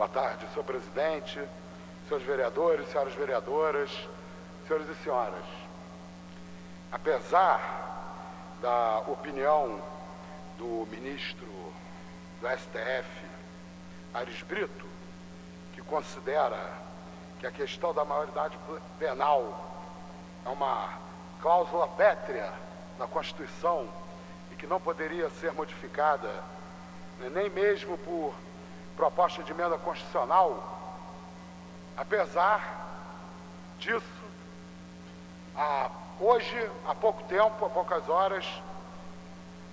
Boa tarde, senhor presidente, senhores vereadores, senhoras vereadoras, senhores e senhoras. Apesar da opinião do ministro do STF, Aires Brito, que considera que a questão da maioridade penal é uma cláusula pétrea da Constituição e que não poderia ser modificada, nem mesmo por proposta de emenda constitucional. Apesar disso, hoje, há pouco tempo, há poucas horas,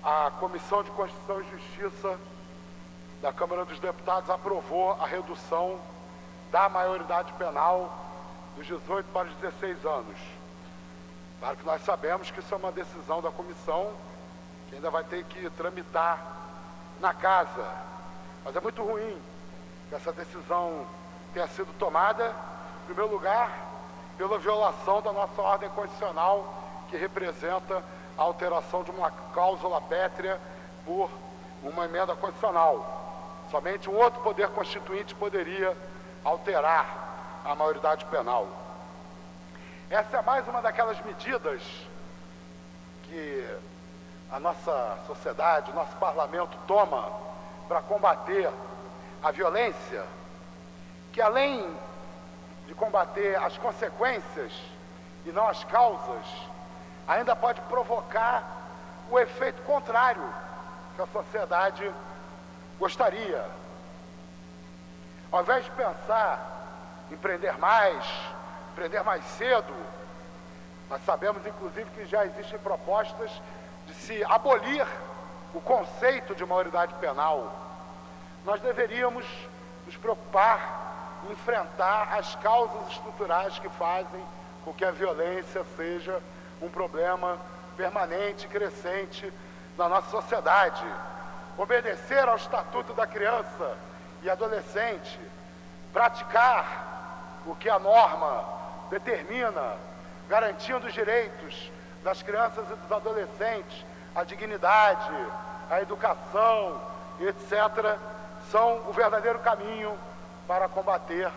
a Comissão de Constituição e Justiça da Câmara dos Deputados aprovou a redução da maioridade penal dos 18 para os 16 anos. Claro que nós sabemos que isso é uma decisão da comissão que ainda vai ter que tramitar na casa, mas é muito ruim que essa decisão tenha sido tomada, em primeiro lugar, pela violação da nossa ordem constitucional, que representa a alteração de uma cláusula pétrea por uma emenda constitucional. Somente um outro poder constituinte poderia alterar a maioridade penal. Essa é mais uma daquelas medidas que a nossa sociedade, o nosso parlamento toma para combater a violência, que além de combater as consequências e não as causas, ainda pode provocar o efeito contrário que a sociedade gostaria. Ao invés de pensar em prender mais cedo, nós sabemos inclusive que já existem propostas de se abolir o conceito de maioridade penal. Nós deveríamos nos preocupar em enfrentar as causas estruturais que fazem com que a violência seja um problema permanente e crescente na nossa sociedade. Obedecer ao Estatuto da Criança e Adolescente, praticar o que a norma determina, garantindo os direitos das crianças e dos adolescentes, a dignidade, a educação, etc., são o verdadeiro caminho para combater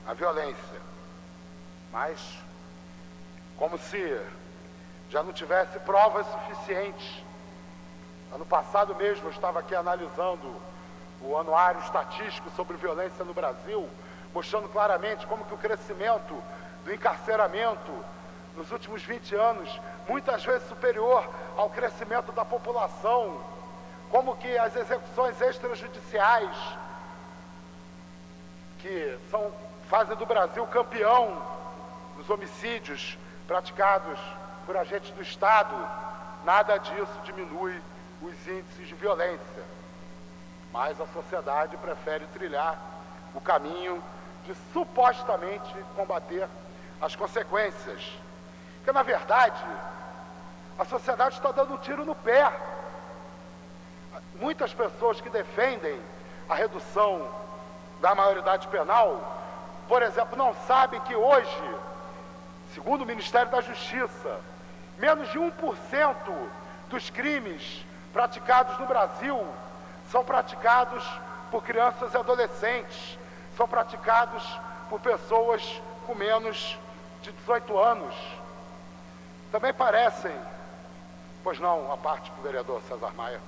a violência. Mas, como se já não tivesse provas suficientes, ano passado mesmo eu estava aqui analisando o anuário estatístico sobre violência no Brasil, mostrando claramente como que o crescimento do encarceramento nos últimos 20 anos, muitas vezes superior ao crescimento da população, como que as execuções extrajudiciais, que fazem do Brasil campeão dos homicídios praticados por agentes do Estado, nada disso diminui os índices de violência. Mas a sociedade prefere trilhar o caminho de supostamente combater as consequências. Porque, na verdade, a sociedade está dando um tiro no pé. Muitas pessoas que defendem a redução da maioridade penal, por exemplo, não sabem que hoje, segundo o Ministério da Justiça, menos de 1% dos crimes praticados no Brasil são praticados por crianças e adolescentes, são praticados por pessoas com menos de 18 anos. Também parecem, pois não, a parte para o vereador César Maia.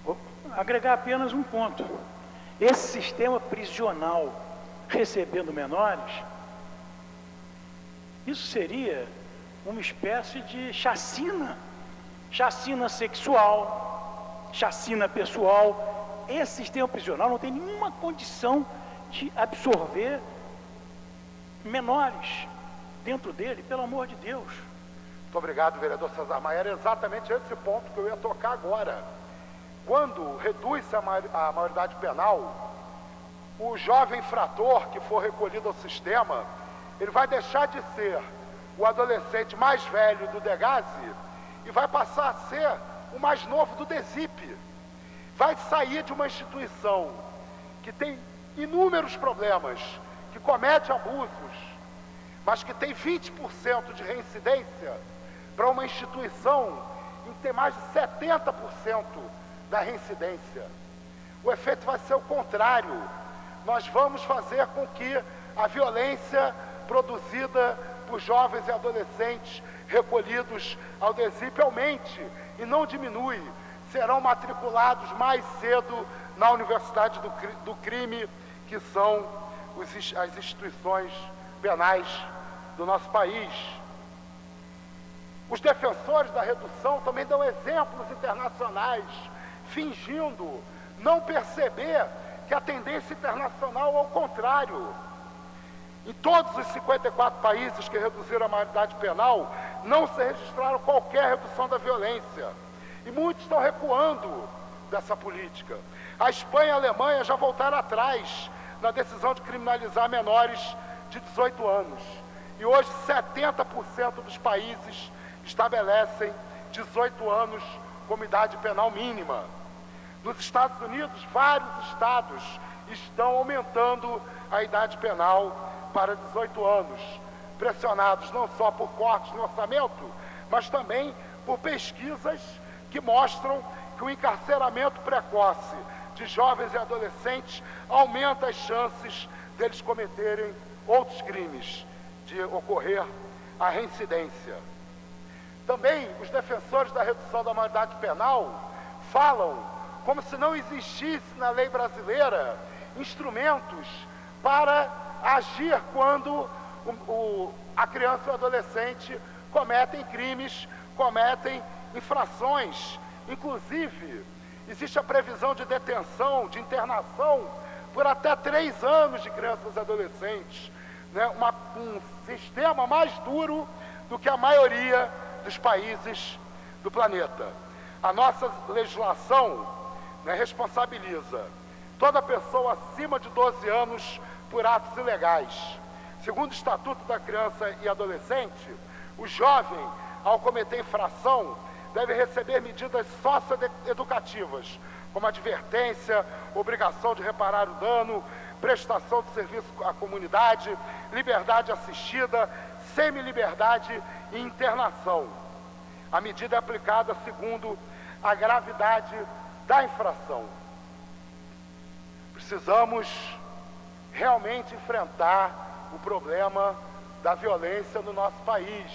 Vou agregar apenas um ponto. Esse sistema prisional recebendo menores, isso seria uma espécie de chacina sexual, chacina pessoal. Esse sistema prisional não tem nenhuma condição de absorver menores dentro dele, pelo amor de Deus. Muito obrigado, vereador César Maia. Era exatamente esse ponto que eu ia tocar agora. Quando reduz-se a maioridade penal, o jovem infrator que for recolhido ao sistema, ele vai deixar de ser o adolescente mais velho do DEGASE e vai passar a ser o mais novo do DESIP. Vai sair de uma instituição que tem inúmeros problemas, que comete abusos, mas que tem 20% de reincidência, para uma instituição em que tem mais de 70% da reincidência. O efeito vai ser o contrário. Nós vamos fazer com que a violência produzida por jovens e adolescentes recolhidos ao DESIP aumente e não diminui. Serão matriculados mais cedo na Universidade do Crime, que são as instituições penais do nosso país. Os defensores da redução também dão exemplos internacionais, fingindo não perceber que a tendência internacional é o contrário. Em todos os 54 países que reduziram a maioridade penal, não se registraram qualquer redução da violência. E muitos estão recuando dessa política. A Espanha e a Alemanha já voltaram atrás na decisão de criminalizar menores de 18 anos. E hoje 70% dos países estabelecem 18 anos como idade penal mínima. Nos Estados Unidos, vários estados estão aumentando a idade penal para 18 anos, pressionados não só por cortes no orçamento, mas também por pesquisas que mostram que o encarceramento precoce de jovens e adolescentes aumenta as chances deles cometerem outros crimes, de ocorrer a reincidência. Também os defensores da redução da maioridade penal falam como se não existisse na lei brasileira instrumentos para agir quando a criança e o adolescente cometem crimes, cometem infrações. Inclusive, existe a previsão de detenção, de internação por até 3 anos de crianças e adolescentes, né? Um sistema mais duro do que a maioria dos países do planeta. A nossa legislação, né, responsabiliza toda pessoa acima de 12 anos por atos ilegais. Segundo o Estatuto da Criança e Adolescente, o jovem, ao cometer infração, deve receber medidas socioeducativas, como advertência, obrigação de reparar o dano, prestação de serviço à comunidade, liberdade assistida, semi-liberdade e internação. A medida é aplicada segundo a gravidade da infração. Precisamos realmente enfrentar o problema da violência no nosso país,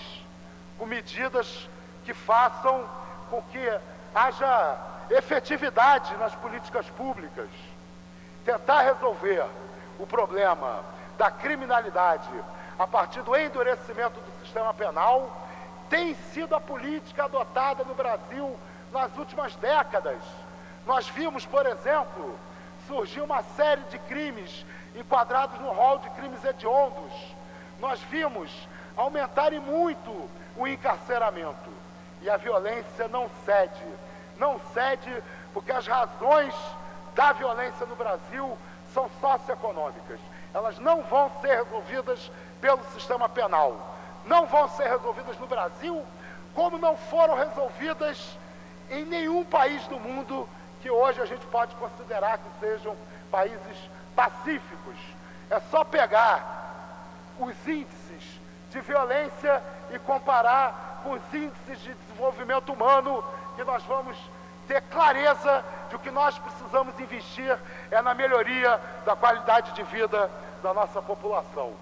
com medidas que façam com que haja efetividade nas políticas públicas. Tentar resolver o problema da criminalidade a partir do endurecimento do sistema penal tem sido a política adotada no Brasil nas últimas décadas. Nós vimos, por exemplo, surgir uma série de crimes enquadrados no rol de crimes hediondos. Nós vimos aumentarem muito o encarceramento. E a violência não cede. Não cede porque as razões da violência no Brasil são socioeconômicas. Elas não vão ser resolvidas pelo sistema penal. Não vão ser resolvidas no Brasil, como não foram resolvidas em nenhum país do mundo que hoje a gente pode considerar que sejam países pacíficos. É só pegar os índices de violência e comparar com os índices de desenvolvimento humano, que nós vamos ter clareza de que o que nós precisamos investir é na melhoria da qualidade de vida da nossa população.